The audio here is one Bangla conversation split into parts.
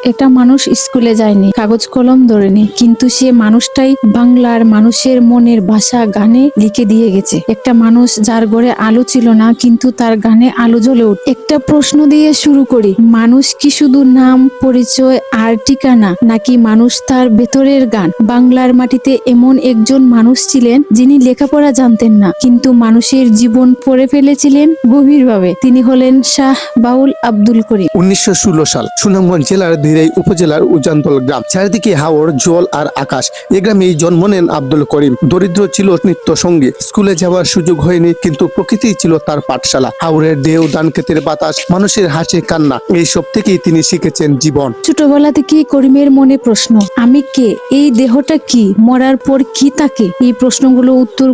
একটা মানুষ স্কুলে যায়নি, কাগজ কলম ধরেনি, কিন্তু সে মানুষটাই বাংলার মানুষের মনের ভাষা গানে লিখে দিয়ে গেছে। একটা মানুষ যার ঘরে আলো ছিল না, কিন্তু তার গানে আলো জ্বলে উঠে। একটা প্রশ্ন দিয়ে শুরু করি, মানুষ কি শুধু নাম, পরিচয় আর ঠিকানা, নাকি মানুষ তার ভেতরের গান? বাংলার মাটিতে এমন একজন মানুষ ছিলেন যিনি লেখাপড়া জানতেন না, কিন্তু মানুষের জীবন পড়ে ফেলেছিলেন গভীরভাবে। তিনি হলেন শাহ বাউল আব্দুল করিম। 1916 সাল সুনামগঞ্জ জেলার ধীরাই উপজেলার উজানতল গ্রাম। চারিদিকে হাওর, জল আর আকাশ। এ গ্রামেই জন্ম নেন আব্দুল করিম। দরিদ্র ছিল নিত্য সঙ্গী। স্কুলে যাওয়ার সুযোগ হয়নি, কিন্তু প্রকৃতি ছিল তার পাঠশালা। হাওরের ঢেউ, ধানক্ষেতের বাতাস, মানুষের হাসি কান্না, এইসব থেকেই তিনি শিখেছেন জীবন। ছোটবেলা থেকে করিমের মনে প্রশ্ন, আমি কে, এই দেহটা কি, মরার পর কি থাকে? এই প্রশ্নগুলো উত্তর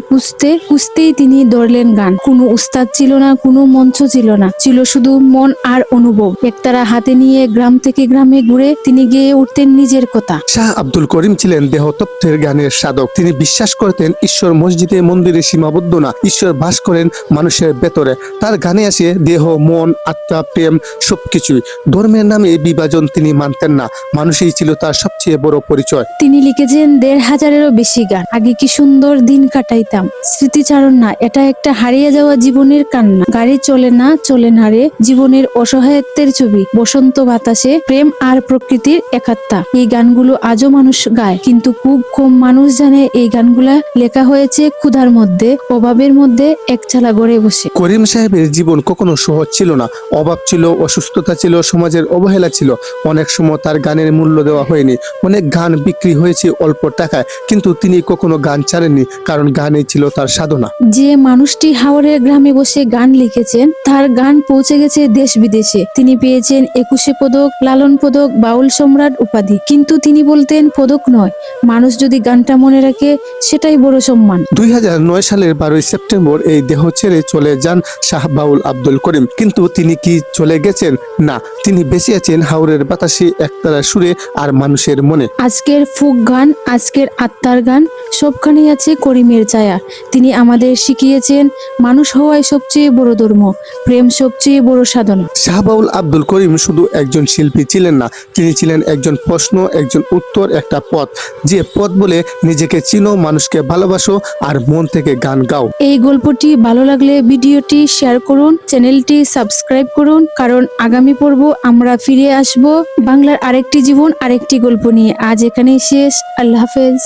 খুঁজতেই তিনি ধরলেন গান। কোনো উস্তাদ ছিল না, কোনো মঞ্চ ছিল না, ছিল শুধু মন আর অনুভব। একতারা হাতে নিয়ে গ্রাম থেকে গ্রামে ঘুরে তিনি গেয়ে উঠতেন নিজের কথা। শাহ আব্দুল করিম ছিলেন দেহতত্ত্বের গানের সাধক। তিনি বিশ্বাস করতেন ঈশ্বর মসজিদে মন্দিরে সীমাবদ্ধ না, ঈশ্বর বাস করেন মানুষের ভেতরে। তার গানে আসে দেহ, মন, আত্মা, প্রেম, সবকিছুই। ধর্মের নামে বিভাজন তিনি মানতেন না। মানুষই ছিল তার সবচেয়ে বড় পরিচয়। তিনি লিখেছেন ১৫০০-এরও বেশি গান। আগে কি সুন্দর দিন কাটাইতাম, স্মৃতিচারণ না, এটা একটা হারিয়ে যাওয়া জীবনের কান্না। গাড়ি চলে না রে, জীবনের অসহায়ত্বের ছবি। বসন্ত বাতাসে, প্রেম আর প্রকৃতির একাত্মতা। এই গানগুলো আজও মানুষ গায়, কিন্তু খুব কম মানুষ জানে এই গানগুলা লেখা হয়েছে ক্ষুধার মধ্যে, অভাবের মধ্যে, একচালা ঘরে বসে। করিম সাহেবের জীবন কখনো সহজ ছিল না। অভাব ছিল, অসুস্থতা ছিল, সমাজের অবহেলা ছিল। অনেক সময় তার গানের মূল্য দেওয়া হয়নি। অনেক গান বিক্রি হয়েছে অল্প টাকায়, কিন্তু তিনি কখনো গান ছাড়েননি, কারণ গানই ছিল তার সাধনা। যে মানুষটি হাওরের গ্রামে বসে গান লিখেছেন, তার গান পৌঁছে গেছে দেশ বিদেশে। তিনি পেয়েছেন ২১শে পদক, লালন পদক, বাউল সম্রাট উপাধি। কিন্তু তিনি বলতেন, পদক নয়, মানুষ যদি গানটা মনে রাখে সেটাই বড় সম্মান। 2009 সালের 12 সেপ্টেম্বর এই দেহ ছেড়ে চলে যান শাহ বাউল আব্দুল করিম। কিন্তু তিনি কি চলে গেছেন? না, তিনি বেঁচে আছেন হাওরের বাতাসে, একতারা সুরে আর মানুষের মনে। আজকের ফোক গান, আজকের আত্মার গান, সবখানেই আছে করিমের ছায়া। তিনি আমাদের শিখিয়েছেন, মানুষ হওয়াই সবচেয়ে বড় ধর্ম, প্রেম সবচেয়ে বড় সাধনা। শাহ বাউল আব্দুল করিম শুধু একজন শিল্পী ছিলেন না, তিনি ছিলেন একজন প্রশ্ন, একজন উত্তর, একটা পথ। যে পথ বলে নিজেকে চিনো, মানুষকে ভালোবাসো আর মন থেকে গান গাও। এই গল্পটি ভালো লাগলে ভিডিওটি শেয়ার করুন, চ্যানেলটি সাবস্ক্রাইব করুন, কারণ আগামী পর্ব আমরা ফিরে আসব বাংলার আরেকটি জীবন, আরেকটি গল্প নিয়ে। আজ এখানেই শেষ। আল্লাহ হাফেজ।